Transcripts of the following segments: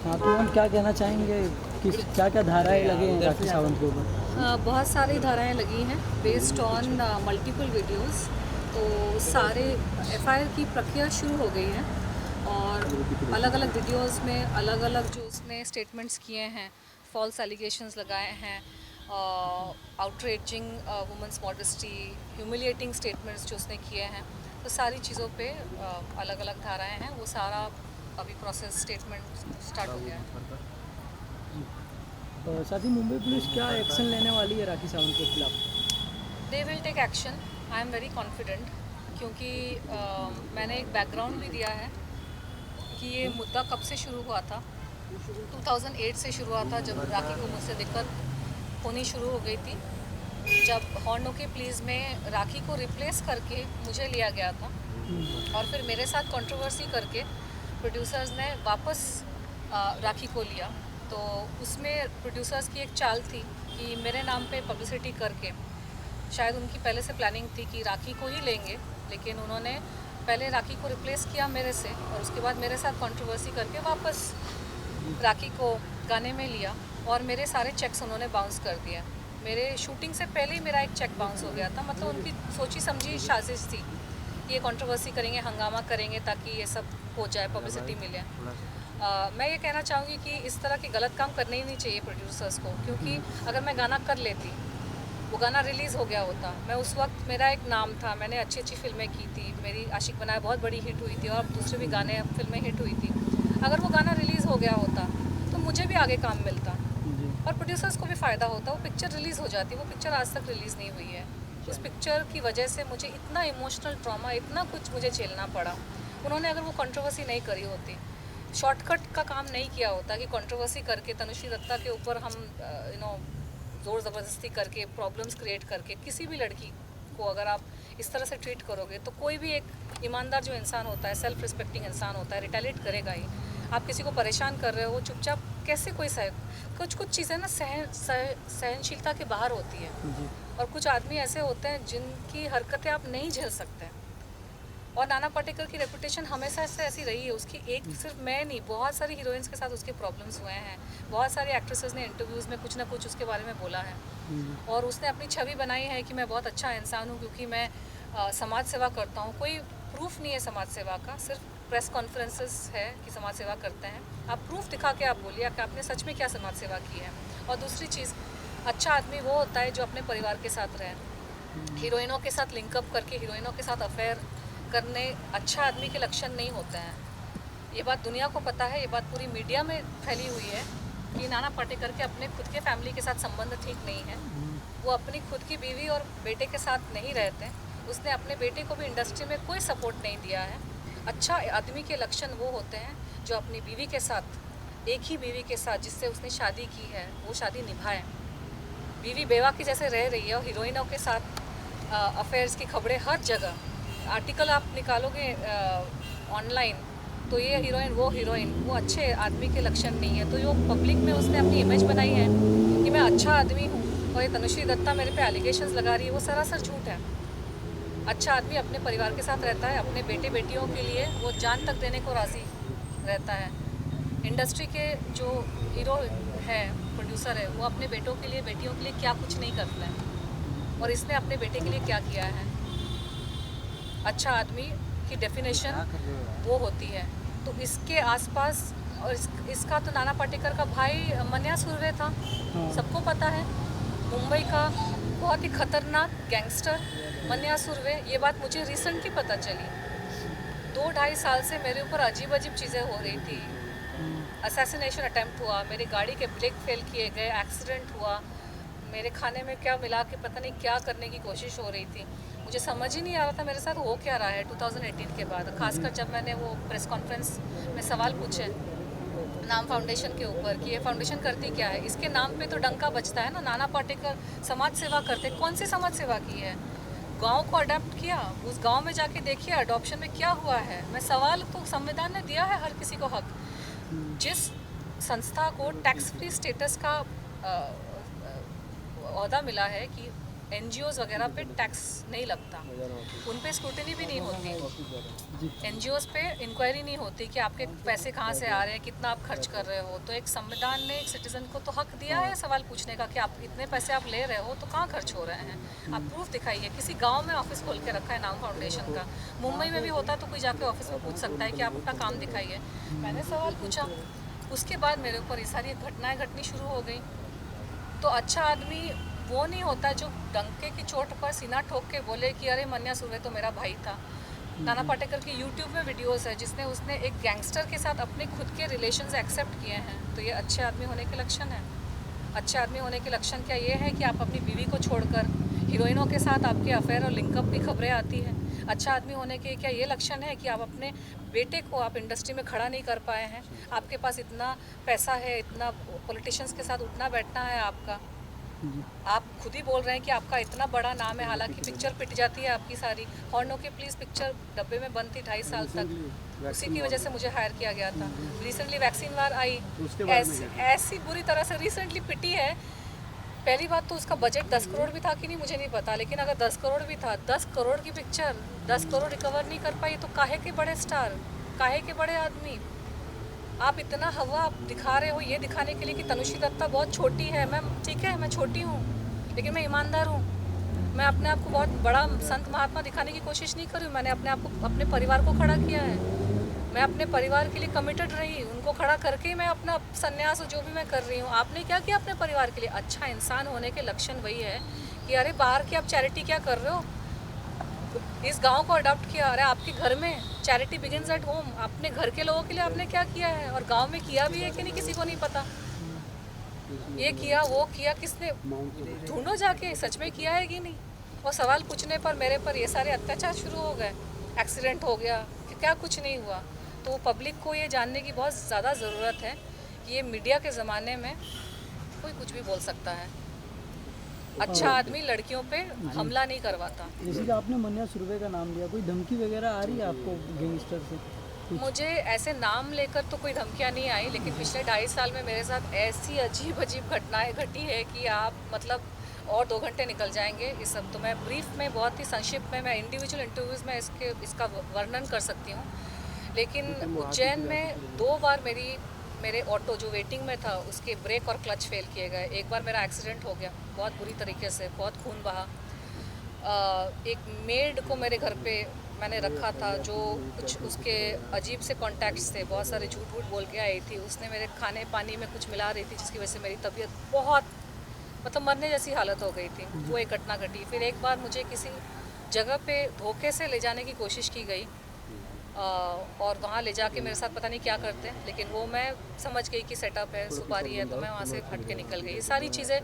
हाँ, तो हम क्या कहना चाहेंगे, किस क्या क्या धाराएं लगे हैं राखी सावंत के ऊपर? बहुत सारी धाराएं लगी हैं बेस्ड ऑन मल्टीपल वीडियोस। तो सारे एफआईआर की प्रक्रिया शुरू हो गई है और अलग अलग वीडियोस में अलग अलग जो उसने स्टेटमेंट्स किए हैं, फॉल्स एलिगेशंस लगाए हैं, outraging women's modesty, humiliating statements जो उसने किए हैं, तो सारी चीज़ों पे अलग अलग धाराएं हैं। वो सारा अभी प्रोसेस स्टेटमेंट स्टार्ट हो गया है। साथ ही मुंबई पुलिस क्या एक्शन लेने वाली है राखी सावंत के खिलाफ? They will take action, I am very confident, क्योंकि मैंने एक बैकग्राउंड भी दिया है कि ये मुद्दा कब से शुरू हुआ था। 2008 से शुरू हुआ था, जब राखी को मुझसे दिक्कत होनी शुरू हो गई थी, जब हॉर्न के प्लीज़ में राखी को रिप्लेस करके मुझे लिया गया था और फिर मेरे साथ कंट्रोवर्सी करके प्रोड्यूसर्स ने वापस राखी को लिया। तो उसमें प्रोड्यूसर्स की एक चाल थी कि मेरे नाम पे पब्लिसिटी करके, शायद उनकी पहले से प्लानिंग थी कि राखी को ही लेंगे, लेकिन उन्होंने पहले राखी को रिप्लेस किया मेरे से और उसके बाद मेरे साथ कंट्रोवर्सी करके वापस राखी को गाने में लिया और मेरे सारे चेक्स उन्होंने बाउंस कर दिया। मेरे शूटिंग से पहले ही मेरा एक चेक बाउंस हो गया था। मतलब उनकी सोची समझी साजिश थी, ये कंट्रोवर्सी करेंगे, हंगामा करेंगे ताकि ये सब हो जाए, पब्लिसिटी मिले। मैं ये कहना चाहूँगी कि इस तरह के गलत काम करने ही नहीं चाहिए प्रोड्यूसर्स को, क्योंकि अगर मैं गाना कर लेती, वो गाना रिलीज़ हो गया होता, मैं उस वक्त मेरा एक नाम था, मैंने अच्छी अच्छी फिल्में की थी, मेरी आशिक बनाया बहुत बड़ी हिट हुई थी और दूसरे भी गाने फिल्में हिट हुई थी। अगर वो गाना रिलीज़ हो गया होता तो मुझे भी आगे काम मिलता और प्रोड्यूसर्स को भी फ़ायदा होता। वो पिक्चर रिलीज़ हो जाती, वो पिक्चर आज तक रिलीज़ नहीं हुई है। उस पिक्चर की वजह से मुझे इतना इमोशनल ट्रॉमा, इतना कुछ मुझे झेलना पड़ा। उन्होंने अगर वो कंट्रोवर्सी नहीं करी होती, शॉर्टकट का काम नहीं किया होता कि कंट्रोवर्सी करके तनुश्री दत्ता के ऊपर हम ज़ोर ज़बरदस्ती करके, प्रॉब्लम्स क्रिएट करके किसी भी लड़की को अगर आप इस तरह से ट्रीट करोगे, तो कोई भी एक ईमानदार जो इंसान होता है, सेल्फ रिस्पेक्टिंग इंसान होता है, रिटेलिएट करेगा ही। आप किसी को परेशान कर रहे हो, वो चुपचाप कैसे कोई सह, कुछ चीज़ें ना सहनशीलता के बाहर होती है और कुछ आदमी ऐसे होते हैं जिनकी हरकतें आप नहीं झेल सकते। और नाना पाटेकर की रेपुटेशन हमेशा से ऐसी रही है। उसकी एक सिर्फ मैं नहीं, बहुत सारी हीरोइंस के साथ उसके प्रॉब्लम्स हुए हैं। बहुत सारी एक्ट्रेसेस ने इंटरव्यूज़ में कुछ ना कुछ उसके बारे में बोला है और उसने अपनी छवि बनाई है कि मैं बहुत अच्छा इंसान हूँ क्योंकि मैं समाज सेवा करता हूँ। कोई प्रूफ नहीं है समाज सेवा का, सिर्फ प्रेस कॉन्फ्रेंसेस है कि समाज सेवा करते हैं। आप प्रूफ दिखा के आप बोलिए कि आपने सच में क्या समाज सेवा की है। और दूसरी चीज़, अच्छा आदमी वो होता है जो अपने परिवार के साथ रहे। हीरोइनों के साथ लिंकअप करके, हीरोइनों के साथ अफेयर करने अच्छा आदमी के लक्षण नहीं होते हैं। ये बात दुनिया को पता है, ये बात पूरी मीडिया में फैली हुई है कि नाना पाटेकर के अपने खुद के फैमिली के साथ संबंध ठीक नहीं है। वो अपनी खुद की बीवी और बेटे के साथ नहीं रहते। उसने अपने बेटे को भी इंडस्ट्री में कोई सपोर्ट नहीं दिया है। अच्छा आदमी के लक्षण वो होते हैं जो अपनी बीवी के साथ, एक ही बीवी के साथ जिससे उसने शादी की है, वो शादी निभाए। बीवी बेवा की जैसे रह रही है और हीरोइनों के साथ अफेयर्स की खबरें हर जगह, आर्टिकल आप निकालोगे ऑनलाइन तो ये हीरोइन वो हीरोइन, वो अच्छे आदमी के लक्षण नहीं है। तो जो पब्लिक में उसने अपनी इमेज बनाई है कि मैं अच्छा आदमी हूँ और ये तनुश्री दत्ता मेरे पे एलिगेशंस लगा रही है, वो सरासर झूठ है। अच्छा आदमी अपने परिवार के साथ रहता है, अपने बेटे बेटियों के लिए वो जान तक देने को राज़ी रहता है। इंडस्ट्री के जो हीरो है, प्रोड्यूसर है, वो अपने बेटों के लिए, बेटियों के लिए क्या कुछ नहीं करता है और इसने अपने बेटे के लिए क्या किया है। अच्छा आदमी की डेफिनेशन वो होती है। तो इसके आसपास और इसका तो नाना पाटेकर का भाई मन्या सुर्वे था, सबको पता है। मुंबई का बहुत ही खतरनाक गैंगस्टर मन्या सुर्वे। ये बात मुझे रिसेंटली पता चली। 2-2.5 साल से मेरे ऊपर अजीब अजीब चीज़ें हो रही थी। असैसिनेशन अटैम्प्ट हुआ, मेरी गाड़ी के ब्रेक फेल किए गए, एक्सीडेंट हुआ, मेरे खाने में क्या मिला के पता नहीं क्या करने की कोशिश हो रही थी। मुझे समझ ही नहीं आ रहा था मेरे साथ हो क्या रहा है 2018 के बाद। खासकर जब मैंने वो प्रेस कॉन्फ्रेंस में सवाल पूछे नाम फाउंडेशन के ऊपर कि ये फाउंडेशन करती क्या है। इसके नाम पे तो डंका बजता है ना, नाना पाटेकर समाज सेवा करते। कौन सी समाज सेवा की है? गांव को अडॉप्ट किया, उस गांव में जाके देखिए अडॉप्शन में क्या हुआ है। मैं सवाल तो, संविधान ने दिया है हर किसी को हक। जिस संस्था को टैक्स फ्री स्टेटस का ओहदा मिला है कि NGOs वगैरह पे टैक्स नहीं लगता, उन पे स्क्रूटिनी भी नहीं होती, NGOs पे इंक्वायरी नहीं होती कि आपके पैसे कहाँ से आ रहे हैं, कितना आप खर्च कर रहे हो। तो एक संविधान ने एक सिटीजन को तो हक दिया है सवाल पूछने का कि आप इतने पैसे आप ले रहे हो तो कहाँ खर्च हो रहे हैं, आप प्रूफ दिखाइए। किसी गाँव में ऑफिस खोल के रखा है नाम फाउंडेशन का, मुंबई में भी होता तो कोई जाके ऑफिस में पूछ सकता है कि आप अपना काम दिखाइए। मैंने सवाल पूछा, उसके बाद मेरे ऊपर ये सारी घटनाएं घटनी शुरू हो गई। तो अच्छा आदमी वो नहीं होता जो डंके की चोट पर सीना ठोक के बोले कि अरे मन्या सुर्वे तो मेरा भाई था। नाना पाटेकर की यूट्यूब में वीडियोस है जिसने उसने एक गैंगस्टर के साथ अपने खुद के रिलेशंस एक्सेप्ट किए हैं। तो ये अच्छे आदमी होने के लक्षण है। अच्छे आदमी होने के लक्षण क्या ये है कि आप अपनी बीवी को छोड़कर हीरोइनों के साथ आपके अफेयर और लिंकअप की खबरें आती हैं। अच्छा आदमी होने के क्या ये लक्षण है कि आप अपने बेटे को आप इंडस्ट्री में खड़ा नहीं कर पाए हैं, आपके पास इतना पैसा है, इतना पॉलिटिशियंस के साथ उठना बैठना है आपका, आप खुद ही बोल रहे हैं कि आपका इतना बड़ा नाम है, हालांकि पिक्चर पिट जाती है आपकी सारी। हॉर्न ओके प्लीज़ पिक्चर डब्बे में बंद थी 2.5 साल तक, उसी की वजह से मुझे हायर किया गया था। रिसेंटली वैक्सीन वार आई, ऐसी बुरी तरह से रिसेंटली पिटी है। पहली बात तो उसका बजट 10 करोड़ भी था कि नहीं मुझे नहीं पता, लेकिन अगर 10 करोड़ भी था, 10 करोड़ की पिक्चर 10 करोड़ रिकवर नहीं कर पाई तो काहे के बड़े स्टार, काहे के बड़े आदमी। आप इतना हवा आप दिखा रहे हो ये दिखाने के लिए कि तनुश्री दत्ता बहुत छोटी है। मैं ठीक है, मैं छोटी हूँ लेकिन मैं ईमानदार हूँ। मैं अपने आप को बहुत बड़ा संत महात्मा दिखाने की कोशिश नहीं कर रही हूँ। मैंने अपने आप को, अपने परिवार को खड़ा किया है। मैं अपने परिवार के लिए कमिटेड रही, उनको खड़ा करके ही मैं अपना संन्यास जो भी मैं कर रही हूँ। आपने क्या किया अपने परिवार के लिए? अच्छा इंसान होने के लक्षण वही है कि अरे बाहर की आप चैरिटी क्या कर रहे हो, इस गांव को अडॉप्ट किया। अरे आपके घर में चैरिटी बिगिंस एट होम। अपने घर के लोगों के लिए आपने क्या किया है और गांव में किया भी है कि नहीं किसी को नहीं पता। ये किया वो किया, किसने, ढूंढो जाके सच में किया है कि नहीं। और सवाल पूछने पर मेरे पर ये सारे अत्याचार शुरू हो गए, एक्सीडेंट हो गया कि क्या कुछ नहीं हुआ। तो पब्लिक को ये जानने की बहुत ज़्यादा ज़रूरत है कि ये मीडिया के ज़माने में कोई कुछ भी बोल सकता है। अच्छा आदमी लड़कियों पे हमला नहीं करवाता। जैसे कि आपने मन्या सुर्वे का नाम लिया, कोई धमकी वगैरह आ रही है आपको गैंगस्टर से? मुझे ऐसे नाम लेकर तो कोई धमकियाँ नहीं आई, लेकिन पिछले 2.5 साल में मेरे साथ ऐसी अजीब अजीब घटनाएं घटी है कि आप मतलब और 2 घंटे निकल जाएंगे। इस सब तो मैं ब्रीफ में बहुत ही संक्षिप्त में मैं इंडिविजुअल इंटरव्यूज़ में इसका वर्णन कर सकती हूँ। लेकिन उज्जैन में 2 बार मेरे ऑटो जो वेटिंग में था उसके ब्रेक और क्लच फेल किए गए। एक बार मेरा एक्सीडेंट हो गया बहुत बुरी तरीके से, बहुत खून बहा। एक मेड को मेरे घर पे मैंने रखा था जो कुछ उसके अजीब से कॉन्टैक्ट्स थे, बहुत सारे झूठ वूठ बोल के आई थी। उसने मेरे खाने पानी में कुछ मिला रही थी जिसकी वजह से मेरी तबीयत बहुत मतलब मरने जैसी हालत हो गई थी। वो एक घटना घटी। फिर एक बार मुझे किसी जगह पे धोखे से ले जाने की कोशिश की गई और वहाँ ले जाके मेरे साथ पता नहीं क्या करते हैं, लेकिन वो मैं समझ गई कि सेटअप है, सुपारी है, तो मैं वहाँ से हट के निकल गई। ये सारी चीज़ें,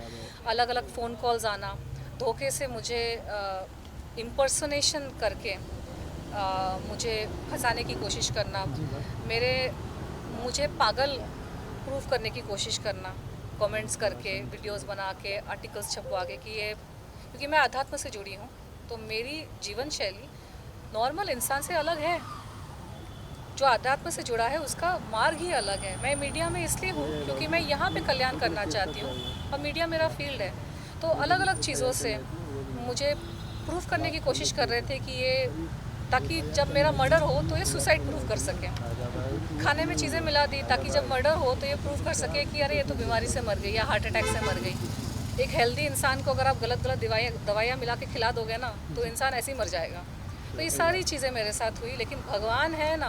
अलग अलग फ़ोन कॉल्स आना, धोखे से मुझे इम्पर्सनेशन करके मुझे फंसाने की कोशिश करना, मुझे पागल प्रूफ करने की कोशिश करना, कमेंट्स करके, वीडियोस बना के, आर्टिकल्स छपवा के कि ये, क्योंकि मैं अध्यात्म से जुड़ी हूँ तो मेरी जीवन शैली नॉर्मल इंसान से अलग है। जो अध्यात्म से जुड़ा है उसका मार्ग ही अलग है। मैं मीडिया में इसलिए हूँ क्योंकि मैं यहाँ पे कल्याण करना चाहती हूँ और मीडिया मेरा फील्ड है। तो अलग अलग चीज़ों से मुझे प्रूफ करने की कोशिश कर रहे थे कि ये, ताकि जब मेरा मर्डर हो तो ये सुसाइड प्रूफ कर सके। खाने में चीज़ें मिला दी ताकि जब मर्डर हो तो ये प्रूफ कर सके कि अरे ये तो बीमारी से मर गई या हार्ट अटैक से मर गई। एक हेल्दी इंसान को अगर आप गलत दवाइयाँ मिला के खिला दोगे ना तो इंसान ऐसे ही मर जाएगा। तो ये सारी चीज़ें मेरे साथ हुई, लेकिन भगवान है ना,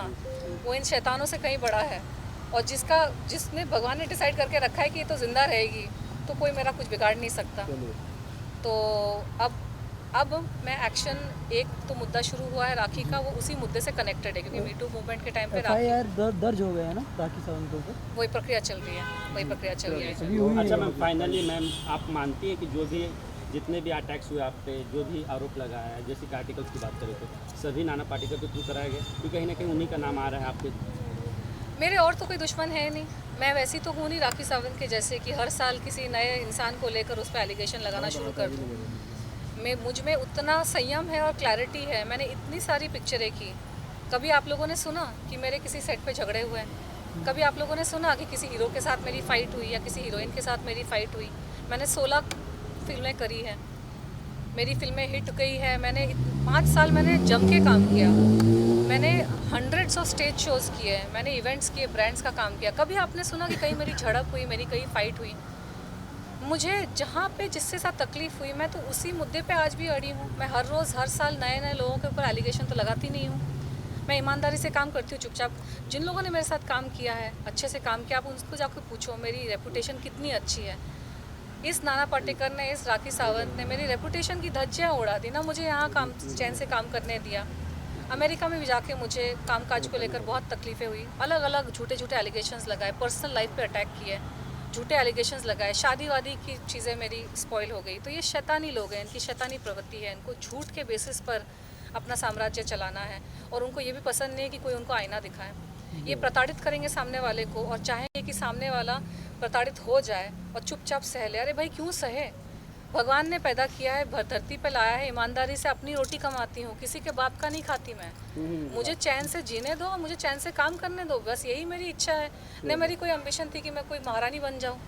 वो इन शैतानों से कहीं बड़ा है। और जिसने भगवान ने डिसाइड करके रखा है कि ये तो ज़िंदा रहेगी तो कोई मेरा कुछ बिगाड़ नहीं सकता। तो अब मैं एक्शन, एक तो मुद्दा शुरू हुआ है राखी का, वो उसी मुद्दे से कनेक्टेड है क्योंकि मीटू मूवमेंट के टाइम पे राखी दर्ज हो गया है ना राखी सावंत को। वही प्रक्रिया चल रही है, अच्छा मैम, फाइनली मैम आप मानती है कि जो भी जितने भी अटैक्स हुए आप पे, जो भी आरोप लगाया है, जैसे कि आर्टिकल्स की बात करें तो सभी नाना पाटेकर के थ्रू कराया गया, क्योंकि कहीं ना कहीं उन्हीं का नाम आ रहा है आपके? मेरे और तो कोई दुश्मन है नहीं। मैं वैसी तो हूँ नहीं राखी सावंत के जैसे कि हर साल किसी नए इंसान को लेकर उस पर एलिगेशन लगाना शुरू कर दूँ। मुझ में उतना संयम है और क्लैरिटी है। मैंने इतनी सारी पिक्चरें की। कभी आप लोगों ने सुना कि मेरे किसी सेट पे झगड़े हुए हैं? कभी आप लोगों ने सुना कि किसी हीरो के साथ मेरी फ़ाइट हुई या किसी हीरोइन के साथ मेरी फ़ाइट हुई? मैंने 16 फिल्में करी हैं। मेरी फिल्में हिट गई है। मैंने 5 साल मैंने जम के काम किया। मैंने हंड्रेड्स ऑफ स्टेज शोज़ किए हैं, मैंने इवेंट्स किए, ब्रांड्स का काम किया। कभी आपने सुना कि कहीं मेरी झड़प हुई, मेरी कहीं फ़ाइट हुई? मुझे जहाँ पे जिससे साथ तकलीफ़ हुई, मैं तो उसी मुद्दे पे आज भी अड़ी हूँ। मैं हर रोज़ हर साल नए नए लोगों के ऊपर एलिगेशन तो लगाती नहीं हूँ। मैं ईमानदारी से काम करती हूँ चुपचाप। जिन लोगों ने मेरे साथ काम किया है, अच्छे से काम किया, आप उनको जाकर पूछो मेरी रेपुटेशन कितनी अच्छी है। इस नाना पाटेकर ने, इस राखी सावंत ने मेरी रेपुटेशन की धज्जियाँ उड़ा दी ना। मुझे यहाँ काम चैन से काम करने दिया। अमेरिका में भी जाके मुझे कामकाज को लेकर बहुत तकलीफ़ें हुई। अलग अलग झूठे झूठे एलिगेशंस लगाए, पर्सनल लाइफ पे अटैक किए, झूठे एलिगेशंस लगाए, शादी वादी की चीज़ें मेरी स्पॉइल हो गई। तो ये शैतानी लोग हैं, इनकी शैतानी प्रवृत्ति है। इनको झूठ के बेसिस पर अपना साम्राज्य चलाना है और उनको ये भी पसंद नहीं है कि कोई उनको आईना दिखाए। ये प्रताड़ित करेंगे सामने वाले को और चाहेंगे कि सामने वाला प्रताड़ित हो जाए और चुपचाप सह ले। अरे भाई क्यों सहे? भगवान ने पैदा किया है, धरती पे लाया है, ईमानदारी से अपनी रोटी कमाती हूँ, किसी के बाप का नहीं खाती मैं। मुझे चैन से जीने दो और मुझे चैन से काम करने दो, बस यही मेरी इच्छा है। न मेरी कोई एम्बिशन थी कि मैं कोई महारानी बन जाऊँ।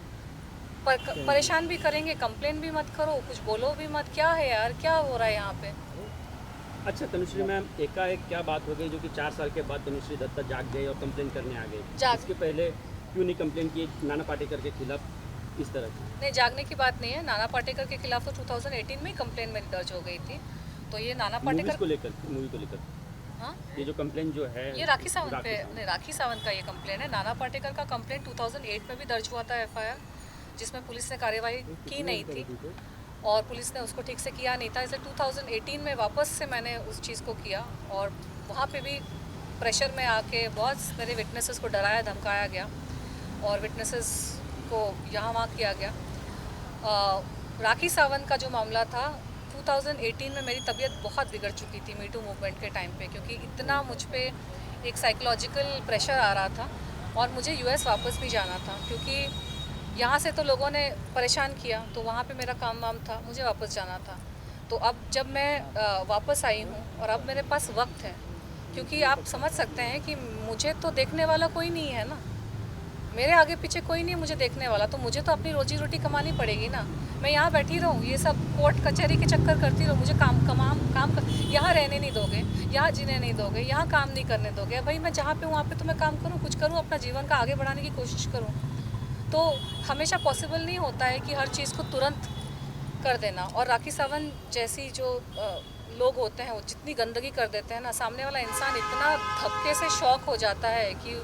परेशान भी करेंगे, कंप्लेन भी मत करो, कुछ बोलो भी मत। क्या है यार, क्या हो रहा है यहाँ पे? अच्छा तनुश्री मैम, एकाएक क्या बात हो गई जो कि 4 साल के बाद तनुश्री दत्ता जाग गई और कंप्लेन करने आ गई? इसके पहले क्यों नहीं कंप्लेन की नाना पाटेकर के खिलाफ इस तरह की? नहीं, जागने की बात नहीं है। नाना पाटेकर के खिलाफ तो 2018 में ही कंप्लेन मेरी दर्ज हो गई थी। तो ये नाना पाटेकर को लेकर, मूवी को लेकर, हाँ, ये जो कंप्लेन जो है ये राखी सावंत पे, नहीं, राखी सावंत का ये कंप्लेन है। नाना पाटेकर का कंप्लेन 2008 में भी दर्ज हुआ था, FIR, जिसमें पुलिस ने कार्यवाही की नहीं थी और पुलिस ने उसको ठीक से किया नहीं था। इसलिए 2018 में वापस से मैंने उस चीज़ को किया और वहाँ पे भी प्रेशर में आके बहुत मेरे विटनेसेस को डराया धमकाया गया और विटनेसेस को यहाँ वहाँ किया गया। राखी सावंत का जो मामला था 2018 में मेरी तबीयत बहुत बिगड़ चुकी थी मीटू मूवमेंट के टाइम पे, क्योंकि इतना मुझ पे एक साइकोलॉजिकल प्रेशर आ रहा था और मुझे US वापस भी जाना था, क्योंकि यहाँ से तो लोगों ने परेशान किया, तो वहाँ पे मेरा काम वाम था, मुझे वापस जाना था। तो अब जब मैं वापस आई हूँ और अब मेरे पास वक्त है, क्योंकि आप समझ सकते हैं कि मुझे तो देखने वाला कोई नहीं है ना, मेरे आगे पीछे कोई नहीं मुझे देखने वाला, तो मुझे तो अपनी रोजी रोटी कमानी पड़ेगी ना। मैं यहाँ बैठी रहूँ, ये सब कोर्ट कचहरी के चक्कर करती रहूँ? मुझे यहाँ रहने नहीं दोगे, यहाँ जीने नहीं दोगे, यहाँ काम नहीं करने दोगे। भाई मैं जहाँ पे हूँ वहाँ पे तो मैं काम करूँ, कुछ करूँ, अपना जीवन का आगे बढ़ाने की कोशिश करूँ। तो हमेशा पॉसिबल नहीं होता है कि हर चीज़ को तुरंत कर देना। और राखी सावंत जैसी जो लोग होते हैं वो जितनी गंदगी कर देते हैं ना, सामने वाला इंसान इतना धक्के से शॉक हो जाता है कि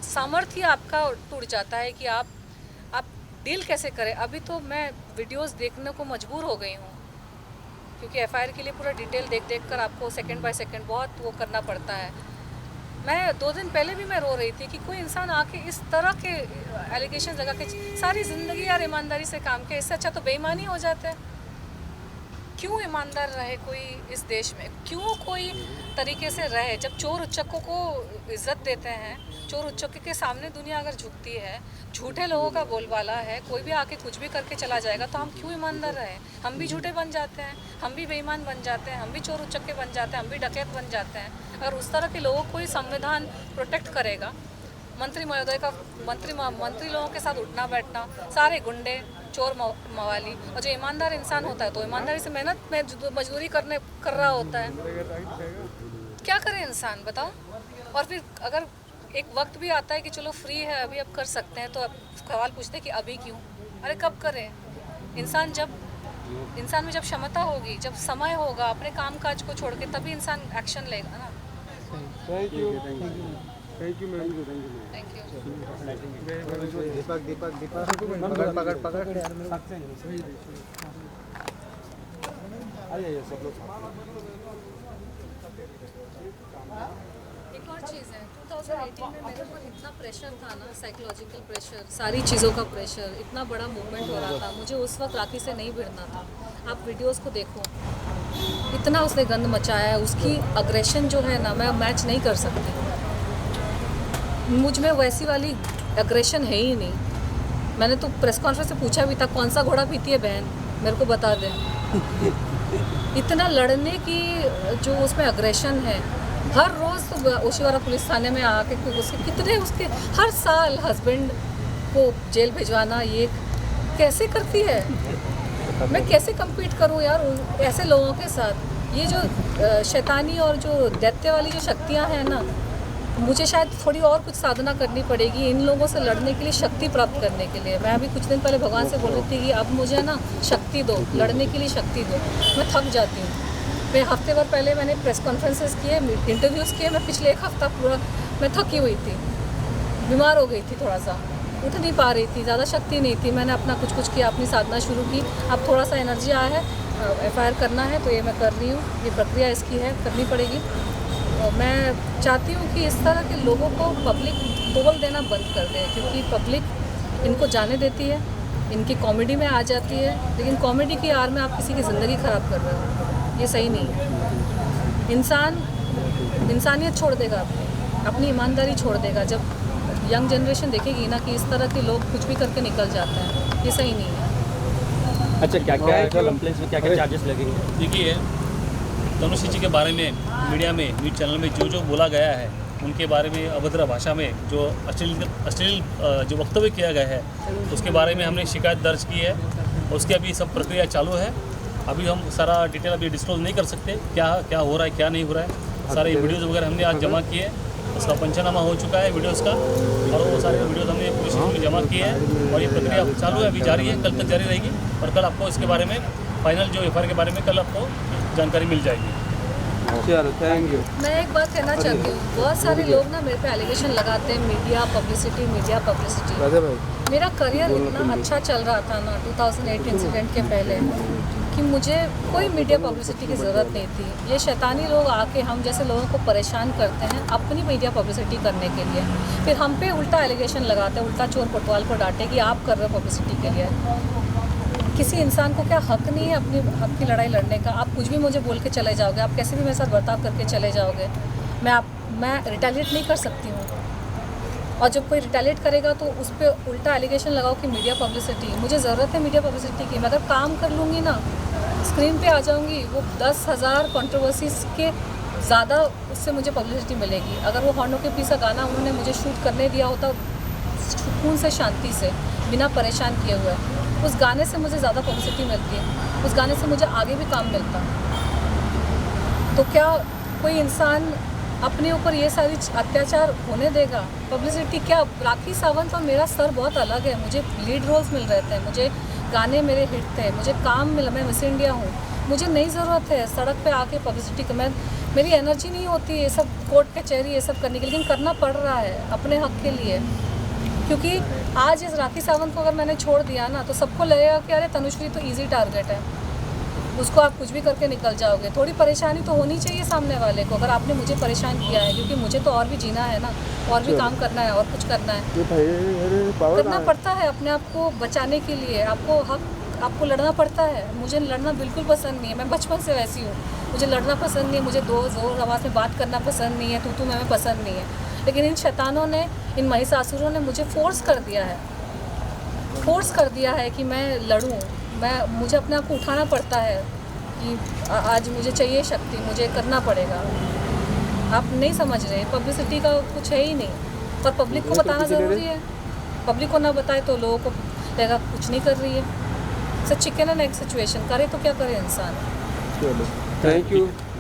सामर्थ्य आपका टूट जाता है कि आप डील कैसे करें। अभी तो मैं वीडियोस देखने को मजबूर हो गई हूँ, क्योंकि FIR के लिए पूरा डिटेल देख कर आपको सेकंड बाय सेकंड बहुत वो करना पड़ता है। मैं 2 दिन पहले भी मैं रो रही थी कि कोई इंसान आके इस तरह के एलिगेशन लगा के सारी ज़िंदगी यार ईमानदारी से काम किया, इससे अच्छा तो बेईमानी हो जाता है। क्यों ईमानदार रहे कोई इस देश में? क्यों कोई तरीके से रहे? जब चोर उच्चकों को इज्जत देते हैं, चोर उच्चकों के सामने दुनिया अगर झुकती है, झूठे लोगों का बोलबाला है, कोई भी आके कुछ भी करके चला जाएगा, तो हम क्यों ईमानदार रहे? हम भी झूठे बन जाते हैं, हम भी बेईमान बन जाते हैं, हम भी चोर उच्चके बन जाते हैं, हम भी डकैत बन जाते हैं। अगर उस तरह के लोगों को ही संविधान प्रोटेक्ट करेगा, मंत्री महोदय का मंत्री लोगों के साथ उठना बैठना, सारे गुंडे चोर मवाली, और जो ईमानदार इंसान होता है तो ईमानदारी से मेहनत में मजदूरी कर रहा होता है। क्या करे इंसान, बताओ? और फिर अगर एक वक्त भी आता है कि चलो फ्री है अभी अब कर सकते हैं, तो अब सवाल पूछते हैं कि अभी क्यों? अरे कब करें? इंसान में जब क्षमता होगी, जब समय होगा अपने काम काज को छोड़ के, तभी इंसान एक्शन लेगा ना। Thank you ma'am. Thank you. Deepak पकड़ आइए सब लोग। एक और चीज़ है, 2018 में मेरे ऊपर इतना प्रेशर था ना, साइकोलॉजिकल प्रेशर, सारी चीज़ों का प्रेशर, इतना बड़ा मूवमेंट हो रहा था, मुझे उस वक्त राखी से नहीं भिड़ना था। आप वीडियोस को देखो, इतना उसने गंद मचाया है, उसकी अग्रेशन जो है ना, मैं मैच नहीं कर सकती। मुझ में वैसी वाली अग्रेशन है ही नहीं। मैंने तो प्रेस कॉन्फ्रेंस से पूछा भी था, कौन सा घोड़ा पीती है बहन, मेरे को बता दें। इतना लड़ने की जो उसमें अग्रेशन है, हर रोज़ तो ओशीवारा पुलिस थाने में आके उसके हर साल हस्बैंड को जेल भिजवाना, ये कैसे करती है? मैं कैसे compete करूं यार ऐसे लोगों के साथ। ये जो शैतानी और जो दैत्य वाली जो शक्तियां हैं ना, मुझे शायद थोड़ी और कुछ साधना करनी पड़ेगी इन लोगों से लड़ने के लिए, शक्ति प्राप्त करने के लिए। मैं अभी कुछ दिन पहले भगवान से बोल रही थी कि अब मुझे ना शक्ति दो, लड़ने के लिए शक्ति दो। मैं थक जाती हूँ। मैं हफ्ते भर पहले मैंने प्रेस कॉन्फ्रेंसेस किए, इंटरव्यूज़ किए। मैं पिछले एक हफ्ता पूरा मैं थकी हुई थी, बीमार हो गई थी, थोड़ा सा उठ नहीं पा रही थी, ज़्यादा शक्ति नहीं थी। मैंने अपना कुछ किया, अपनी साधना शुरू की। अब थोड़ा सा एनर्जी आया है, FIR करना है तो ये मैं कर रही हूँ। ये प्रक्रिया इसकी है, करनी पड़ेगी। और मैं चाहती हूँ कि इस तरह के लोगों को पब्लिक बोल देना बंद कर दे, क्योंकि पब्लिक इनको जाने देती है, इनकी कॉमेडी में आ जाती है। लेकिन कॉमेडी की आड़ में आप किसी की ज़िंदगी ख़राब कर रहे हो, ये सही नहीं है। इंसान इंसानियत छोड़ देगा, अपनी ईमानदारी छोड़ देगा जब यंग जनरेशन देखेगी ना कि इस तरह के लोग कुछ भी करके निकल जाते हैं। ये सही नहीं है। अच्छा, क्या क्या कंप्लेंट्स में क्या क्या चार्जेस लगेंगे? देखिए, तनुश्री जी के बारे में मीडिया में, न्यूज़ चैनल में जो बोला गया है, उनके बारे में अभद्र भाषा में जो अश्लील जो वक्तव्य किया गया है, उसके बारे में हमने शिकायत दर्ज की है। उसकी अभी सब प्रक्रिया चालू है। अभी हम सारा डिटेल अभी डिस्क्लोज नहीं कर सकते, क्या हो रहा है, क्या नहीं हो रहा है। सारे वीडियोज़ वगैरह हमने आज जमा किए, उसका पंचनामा हो चुका है वीडियोज़ का, और वो सारे वीडियोज़ हमने पुलिस स्टेशन में जमा किए हैं। और ये प्रक्रिया चालू है, अभी जारी है, कल तक जारी रहेगी। और कल आपको इसके बारे में फाइनल जो FIR के बारे में कल आपको जानकारी मिल जाएगी। चलो, थैंक यू। मैं एक बात कहना चाहती हूँ, बहुत सारे लोग ना मेरे पे एलिगेशन लगाते हैं, मीडिया पब्लिसिटी। राजा भाई, मेरा करियर इतना अच्छा चल रहा था ना 2008 इंसिडेंट के पहले, कि मुझे कोई मीडिया पब्लिसिटी की ज़रूरत नहीं थी। ये शैतानी लोग आके हम जैसे लोगों को परेशान करते हैं अपनी मीडिया पब्लिसिटी करने के लिए, फिर हम पे उल्टा एलिगेशन लगाते हैं, उल्टा चोर पटवाल को डांटे कि आप कर रहे हो पब्लिसिटी के लिए। किसी इंसान को क्या हक नहीं है अपनी हक की लड़ाई लड़ने का? आप कुछ भी मुझे बोल के चले जाओगे, आप कैसे भी मेरे साथ बर्ताव करके चले जाओगे, मैं रिटेलिएट नहीं कर सकती हूँ। और जब कोई रिटेलिएट करेगा तो उस पर उल्टा एलिगेशन लगाओ कि मीडिया पब्लिसिटी। मुझे ज़रूरत है मीडिया पब्लिसिटी की। मैं अगर काम कर लूँगी ना, स्क्रीन पे आ जाऊँगी, वो 10,000 कंट्रोवर्सीज के ज़्यादा उससे मुझे पब्लिसिटी मिलेगी। अगर वो हॉर्नों के पीछे गाना उन्होंने मुझे शूट करने दिया होता सुकून से, शांति से, बिना परेशान किए हुए, उस गाने से मुझे ज़्यादा पब्लिसिटी मिलती है, उस गाने से मुझे आगे भी काम मिलता। तो क्या कोई इंसान अपने ऊपर ये सारी अत्याचार होने देगा? पब्लिसिटी क्या? राखी सावंत और मेरा स्तर बहुत अलग है। मुझे लीड रोल्स मिल रहे थे, मुझे गाने मेरे हिट थे, मुझे काम मिला, मैं मिस इंडिया हूँ। मुझे नहीं ज़रूरत है सड़क पे आके पब्लिसिटी का। मेरी एनर्जी नहीं होती ये सब कोर्ट कचहरी ये सब करने के लिए, लेकिन करना पड़ रहा है अपने हक के लिए। क्योंकि आज इस राखी सावंत को अगर मैंने छोड़ दिया ना, तो सबको लगेगा कि अरे तनुश्री तो ईजी टारगेट है, उसको आप कुछ भी करके निकल जाओगे। थोड़ी परेशानी तो होनी चाहिए सामने वाले को, अगर आपने मुझे परेशान किया है, क्योंकि मुझे तो और भी जीना है ना, और भी काम करना है, और कुछ करना है, करना पड़ता है अपने आप को बचाने के लिए। आपको लड़ना पड़ता है। मुझे लड़ना बिल्कुल पसंद नहीं है, मैं बचपन से वैसी हूँ। मुझे लड़ना पसंद नहीं है, मुझे जोर आवाज़ में बात करना पसंद नहीं है, तू मैं पसंद नहीं है। लेकिन इन शैतानों ने, इन महिषासुरों ने मुझे फोर्स कर दिया है कि मैं लड़ूं। मुझे अपने आप को उठाना पड़ता है कि आज मुझे चाहिए शक्ति, मुझे करना पड़ेगा। आप नहीं समझ रहे, पब्लिसिटी का कुछ है ही नहीं, पर पब्लिक को बताना ज़रूरी है। पब्लिक को ना बताए तो लोगों को लगेगा कुछ नहीं कर रही है। चिकन एंड एग सिचुएशन, करे तो क्या करे इंसान। चलो, थैंक यू।